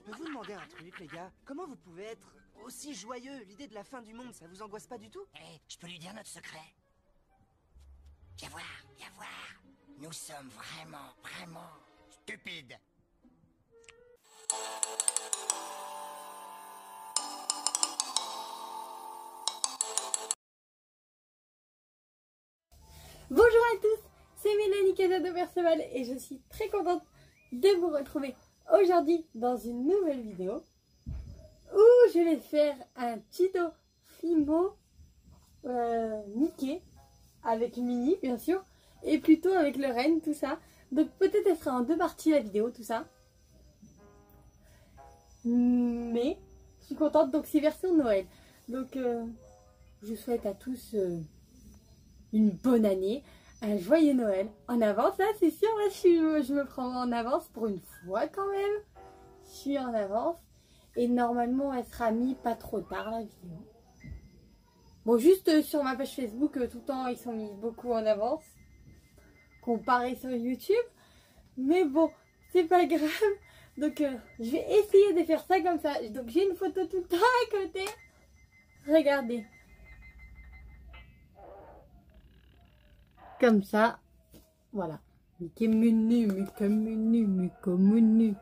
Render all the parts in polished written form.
Je peux vous demander un truc, les gars? Comment vous pouvez être aussi joyeux? L'idée de la fin du monde, ça vous angoisse pas du tout? Je peux lui dire notre secret. Viens voir, viens voir. Nous sommes vraiment stupides. Bonjour à tous, c'est Mélanie Casado Perceval et je suis très contente de vous retrouver aujourd'hui dans une nouvelle vidéo où je vais faire un tuto Fimo Mickey avec Minnie bien sûr et plutôt avec le renne, tout ça. Donc peut-être elle sera en deux parties la vidéo, tout ça. Mais je suis contente, donc c'est version Noël. Donc je souhaite à tous une bonne année, un joyeux Noël en avance. Là c'est sûr, là je me prends en avance pour une fois quand même. Je suis en avance et normalement elle sera mise pas trop tard la vidéo. Bon, juste sur ma page Facebook tout le temps ils sont mis beaucoup en avance comparé sur YouTube, mais bon c'est pas grave. Donc je vais essayer de faire ça comme ça. Donc j'ai une photo tout le temps à côté, regardez. Comme ça, voilà. Mickey menu, Mickey menu, Mickey menu.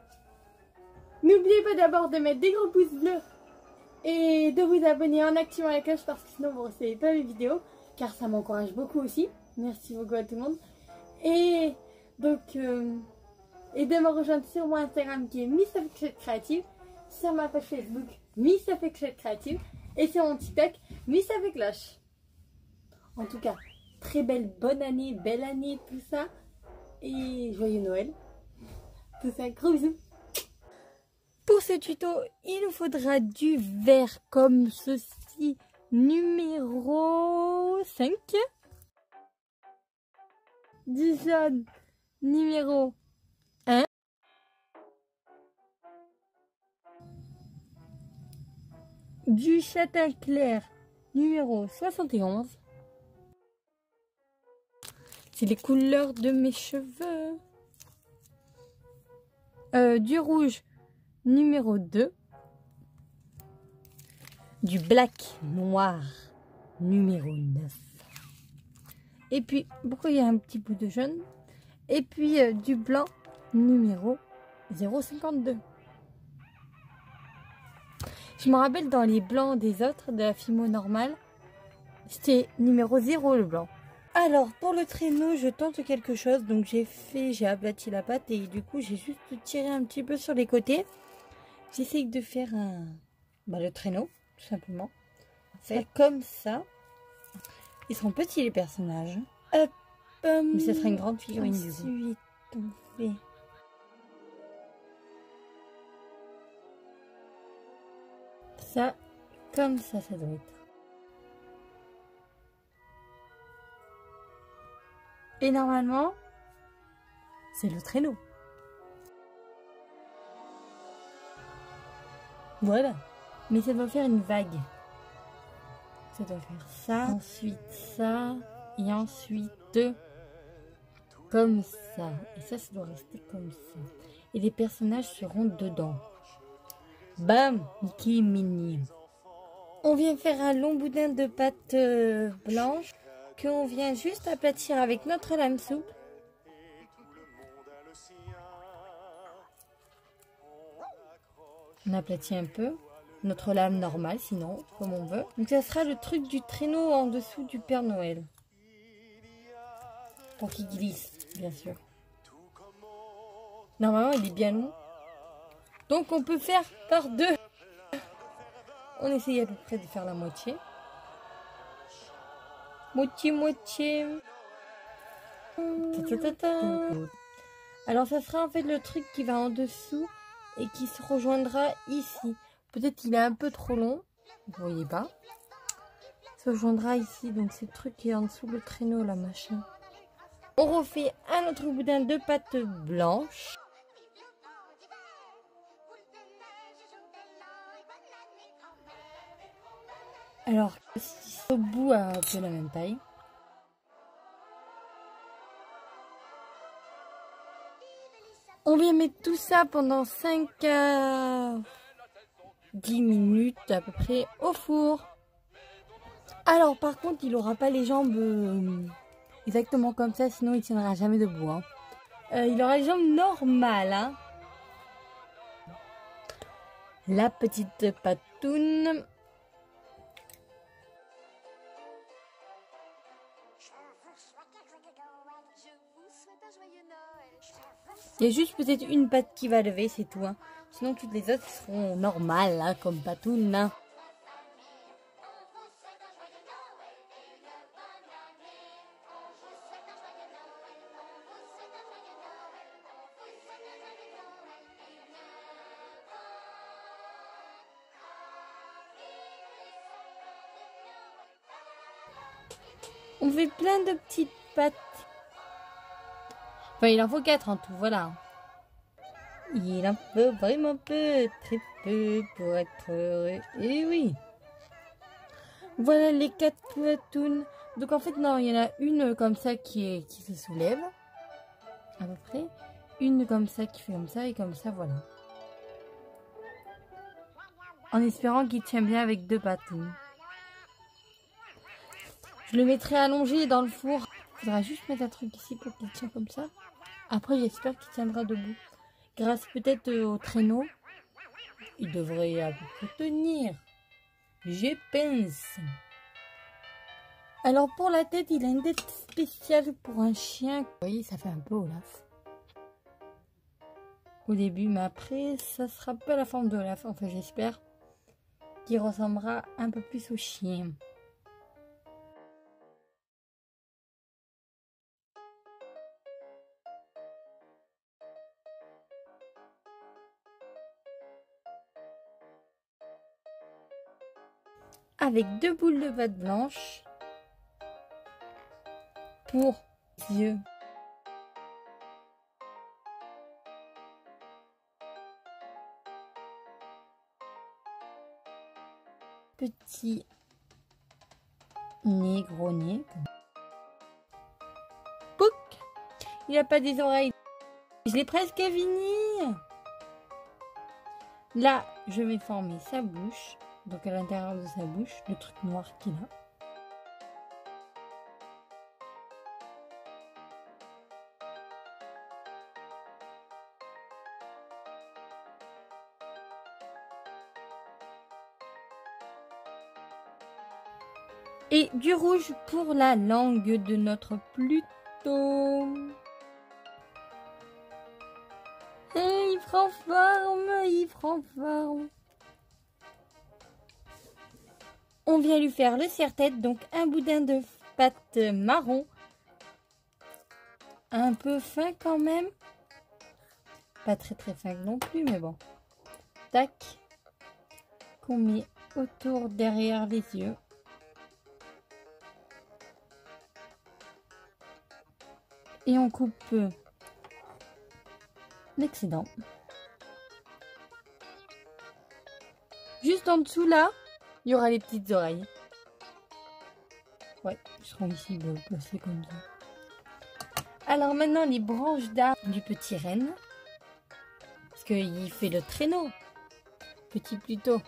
N'oubliez pas d'abord de mettre des gros pouces bleus et de vous abonner en activant la cloche parce que sinon vous ne recevez pas mes vidéos, car ça m'encourage beaucoup aussi. Merci beaucoup à tout le monde. Et donc, et de me rejoindre sur mon Instagram qui est Miss Affectuette Créative, sur ma page Facebook Miss Affectuette Créative et sur mon TikTok Miss Avec Cloche. En tout cas, très belle année, tout ça. Et joyeux Noël. Tout ça, gros bisous. Pour ce tuto, il nous faudra du vert comme ceci, numéro 5. Du jaune, numéro 1. Du châtain clair, numéro 71. C'est les couleurs de mes cheveux. Du rouge, numéro 2. Du black noir, numéro 9. Et puis, pourquoi il y a un petit bout de jaune? Et puis, du blanc, numéro 0,52. Je me rappelle dans les blancs des autres, de la Fimo normale, c'était numéro 0 le blanc. Alors pour le traîneau je tente quelque chose, donc j'ai aplati la pâte et du coup j'ai juste tiré un petit peu sur les côtés. J'essaye de faire le traîneau tout simplement. C'est comme ça. Ils sont petits les personnages. Hop, mais ça serait une grande figurine du coup. Ensuite on fait ça, comme ça doit être. Et normalement, c'est le traîneau. Voilà. Mais ça doit faire une vague. Ça doit faire ça, ensuite ça, et ensuite comme ça. Et ça doit rester comme ça. Et les personnages seront dedans. Bam, Mickey et Minnie. On vient faire un long boudin de pâte blanche qu'on vient juste aplatir avec notre lame souple. On aplatit un peu notre lame normale, sinon comme on veut. Donc ça sera le truc du traîneau en dessous du Père Noël, pour qu'il glisse bien sûr. Normalement il est bien long, donc on peut faire par deux. On essaye à peu près de faire la moitié. Moitié. Alors ça sera en fait le truc qui va en dessous et qui se rejoindra ici. Peut-être qu'il est un peu trop long, vous voyez pas. Ça rejoindra ici, donc c'est le truc qui est en dessous le traîneau là, machin. On refait un autre boudin de pâte blanche. Alors, au bout à peu la même taille. On vient mettre tout ça pendant 5 à 10 minutes à peu près au four. Alors par contre, il n'aura pas les jambes exactement comme ça, sinon il tiendra jamais debout. Hein. Il aura les jambes normales. Hein. La petite patoune. Il y a juste peut-être une patte qui va lever, c'est tout. Hein. Sinon, toutes les autres seront normales, hein, comme Patoun. Hein. On fait plein de petites pattes. Enfin, il en faut 4 en tout, voilà. Il en faut vraiment peu, très peu pour être heureux. Et oui. Voilà les 4 patounes. Donc en fait, non, il y en a une comme ça qui se soulève. À peu près. Une comme ça qui fait comme ça et comme ça, voilà. En espérant qu'il tient bien avec 2 patounes. Je le mettrai allongé dans le four. Il faudra juste mettre un truc ici pour qu'il tienne comme ça. Après, j'espère qu'il tiendra debout. Grâce peut-être au traîneau. Il devrait à peu près tenir. Je pense. Alors pour la tête, il a une tête spéciale pour un chien. Vous voyez, ça fait un peu Olaf. Au début, mais après, ça sera pas la forme de Olaf. Enfin, j'espère qu'il ressemblera un peu plus au chien. Avec 2 boules de pâte blanche pour les yeux. Petit nez, gros nez. Pouc! Il n'a pas des oreilles. Je l'ai presque fini. Là, je vais former sa bouche. Donc à l'intérieur de sa bouche, le truc noir qu'il a. Et du rouge pour la langue de notre Pluto. Et il prend forme, il prend forme. On vient lui faire le serre-tête, donc un boudin de pâte marron. Un peu fin quand même. Pas très très fin non plus, mais bon. Tac. Qu'on met autour derrière les yeux. Et on coupe l'excédent. Juste en dessous là, il y aura les petites oreilles. Ouais, ils seront ici placés comme ça. Alors maintenant les branches d'arbre du petit renne. Parce qu'il fait le traîneau. Petit Pluto.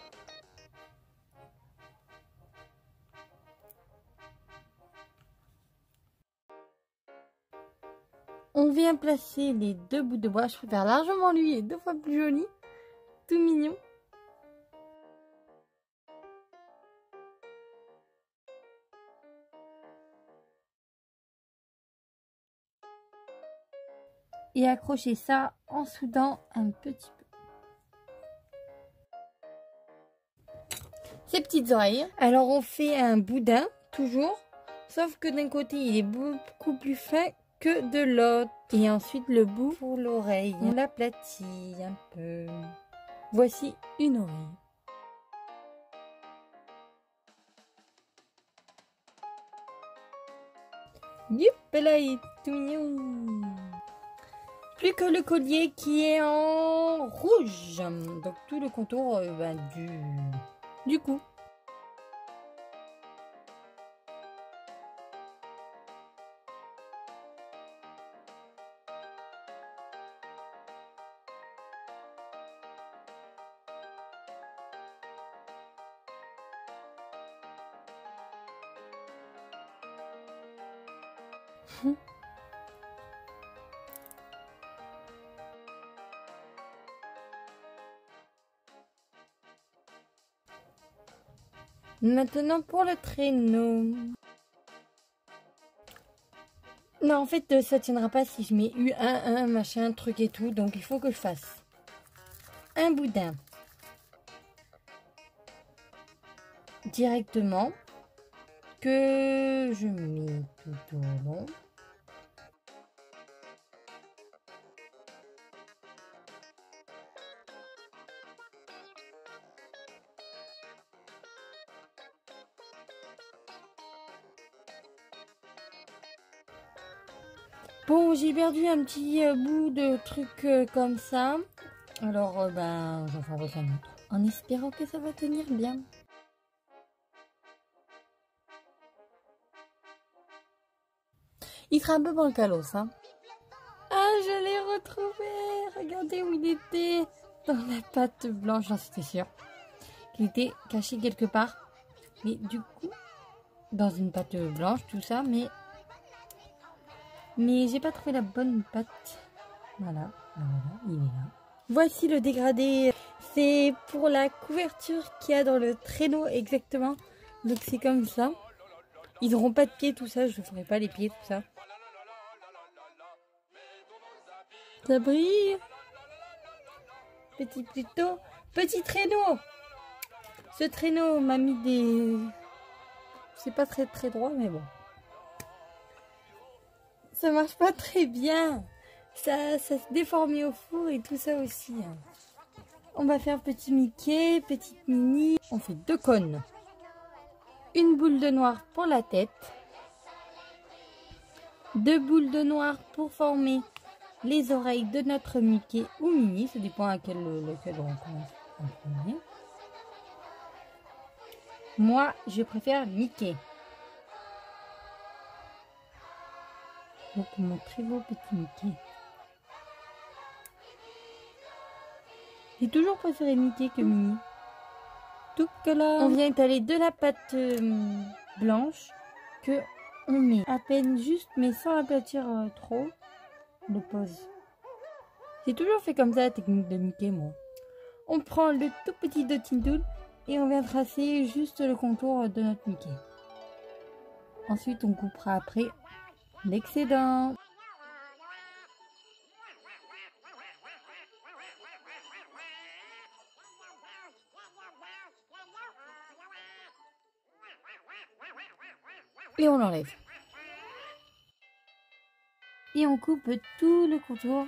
On vient placer les 2 bouts de bois. Je préfère largement lui, il est 2 fois plus joli. Tout mignon. Et accrocher ça en soudant un petit peu. Ces petites oreilles. Alors on fait un boudin, toujours. Sauf que d'un côté, il est beaucoup plus fin que de l'autre. Et ensuite, le bout pour l'oreille. On l'aplatit un peu. Voici une oreille. Youp, là, il est tout mignon. Plus que le collier qui est en rouge. Donc tout le contour du cou. Maintenant pour le traîneau. Non, en fait, ça tiendra pas si je mets U1, machin, truc et tout. Donc, il faut que je fasse un boudin directement que je mets tout au long. Bon, j'ai perdu un petit bout de truc comme ça. Alors, ben, j'en fabrique un autre. En espérant que ça va tenir bien. Il sera un peu bancalos, hein. Ah, je l'ai retrouvé. Regardez où il était. Dans la pâte blanche, j'en suis sûre. Il était caché quelque part. Mais du coup, dans une pâte blanche, tout ça, mais j'ai pas trouvé la bonne pâte. Voilà, il est là. Voici le dégradé. C'est pour la couverture qu'il y a dans le traîneau exactement. Donc c'est comme ça. Ils n'auront pas de pieds, tout ça. Je ne ferai pas les pieds, tout ça. Ça brille. Petit traîneau. Ce traîneau m'a mis des... C'est pas très droit, mais bon. Ça marche pas très bien. Ça se déformait au four et tout ça aussi. On va faire petit Mickey, petite Minnie. On fait 2 cônes. Une boule de noir pour la tête. 2 boules de noir pour former les oreilles de notre Mickey ou Minnie. Ça dépend à lequel on commence en premier. Moi, je préfère Mickey. Donc mon très beau petit Mickey. J'ai toujours préféré Mickey que Minnie. Donc là, on vient étaler de la pâte blanche que on met à peine juste, mais sans aplatir trop. On le pose. J'ai toujours fait comme ça la technique de Mickey, moi. On prend le tout petit dotting tool et on vient tracer juste le contour de notre Mickey. Ensuite, on coupera après l'excédent. Et on l'enlève. Et on coupe tout le contour.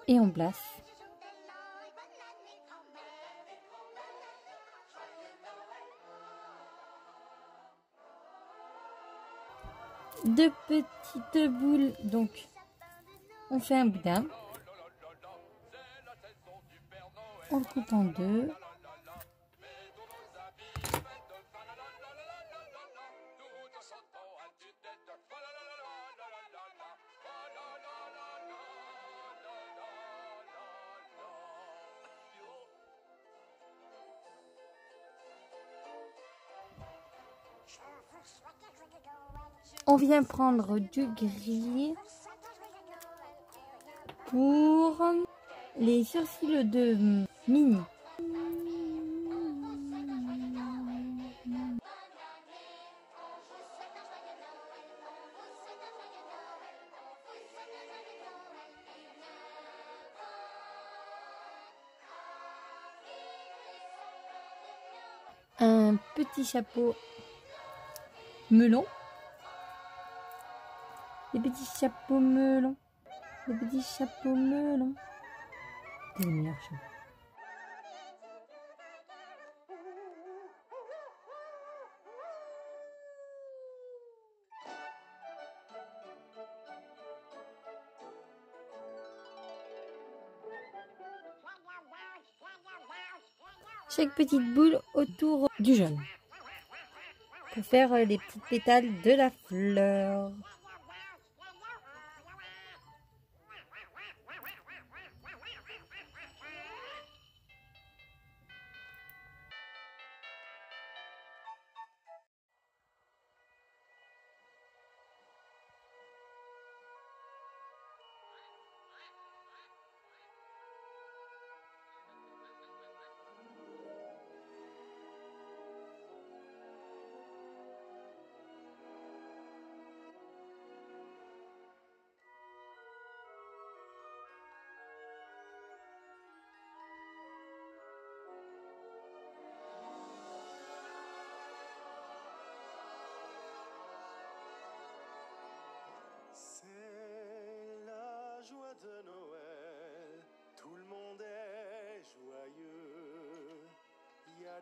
Et on place. Deux petites boules, donc on fait un boudin. On le coupe en 2. On vient prendre du gris pour les sourcils de Minnie. Un petit chapeau melon. Les petits chapeaux melons. Les petits chapeaux melons. C'est le meilleur chapeau. Chaque petite boule autour du jaune. Pour faire les petites pétales de la fleur.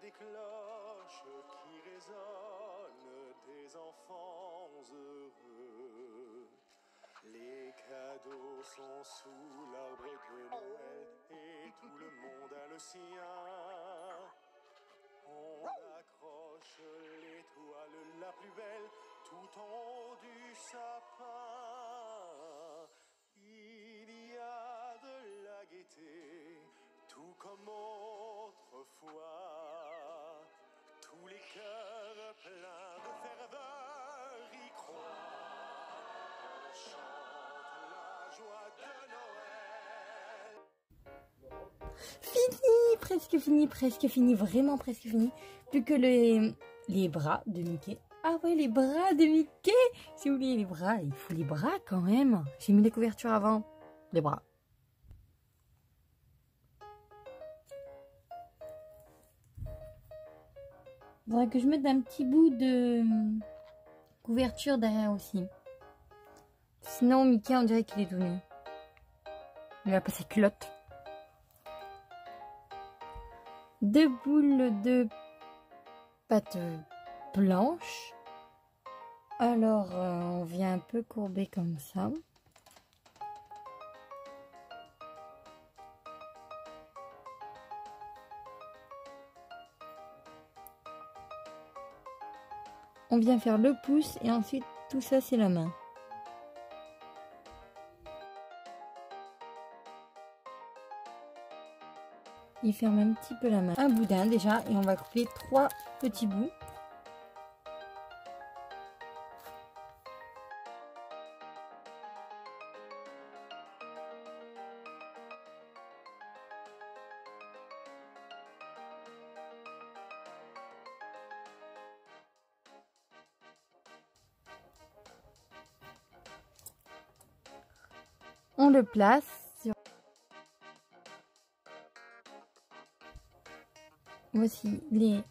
des cloches qui résonnent, des enfants heureux. Les cadeaux sont sous l'arbre de Noël et tout le monde a le sien. On accroche l'étoile la plus belle tout en haut du sapin. Il y a de la gaieté, tout comme autrefois. Tous les cœurs pleins de ferveur y croient. On chante la joie de Noël. Fini, presque fini, vraiment presque fini. Plus que les bras de Mickey. Ah ouais, les bras de Mickey. Si vous voulez les bras, il faut les bras quand même. J'ai mis les couvertures avant. Les bras. Il faudrait que je mette un petit bout de couverture derrière aussi. Sinon, Mickey, on dirait qu'il est tout nu. Il a pas sa culotte. 2 boules de pâte blanche. Alors, on vient un peu courber comme ça. On vient faire le pouce et ensuite tout ça c'est la main. Il ferme un petit peu la main. Un boudin déjà et on va couper 3 petits bouts. On le place sur... Voici les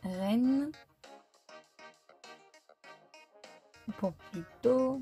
rennes. Pour plus tôt.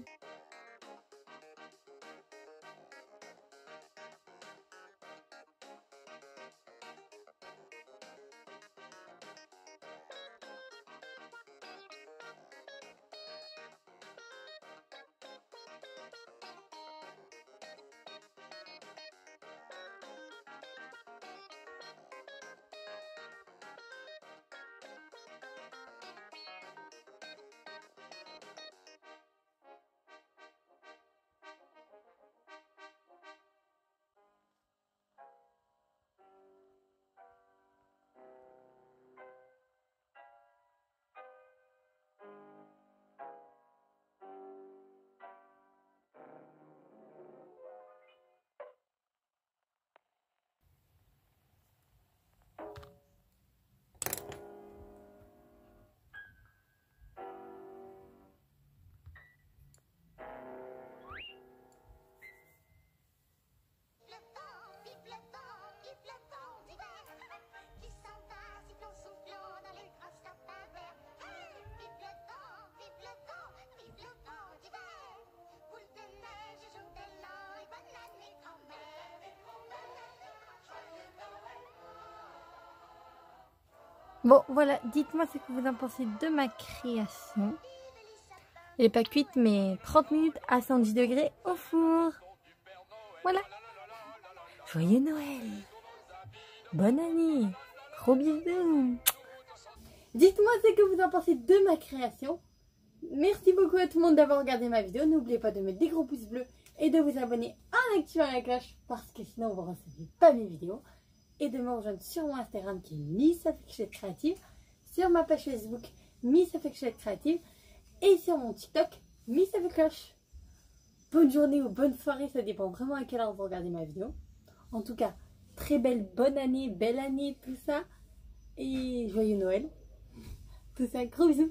Bon, voilà, dites-moi ce que vous en pensez de ma création. Elle n'est pas cuite, mais 30 minutes à 110 degrés au four. Voilà. Joyeux Noël. Bonne année. Gros bisous. Dites-moi ce que vous en pensez de ma création. Merci beaucoup à tout le monde d'avoir regardé ma vidéo. N'oubliez pas de mettre des gros pouces bleus et de vous abonner en activant la cloche parce que sinon vous ne recevez pas mes vidéos. Et de me rejoindre sur mon Instagram qui est Miss Affectionate Creative, sur ma page Facebook Miss Affectionate Creative et sur mon TikTok Miss Affecloche. Bonne journée ou bonne soirée, ça dépend vraiment à quelle heure vous regardez ma vidéo. En tout cas, très belle année, tout ça. Et joyeux Noël. Tout ça, gros bisous.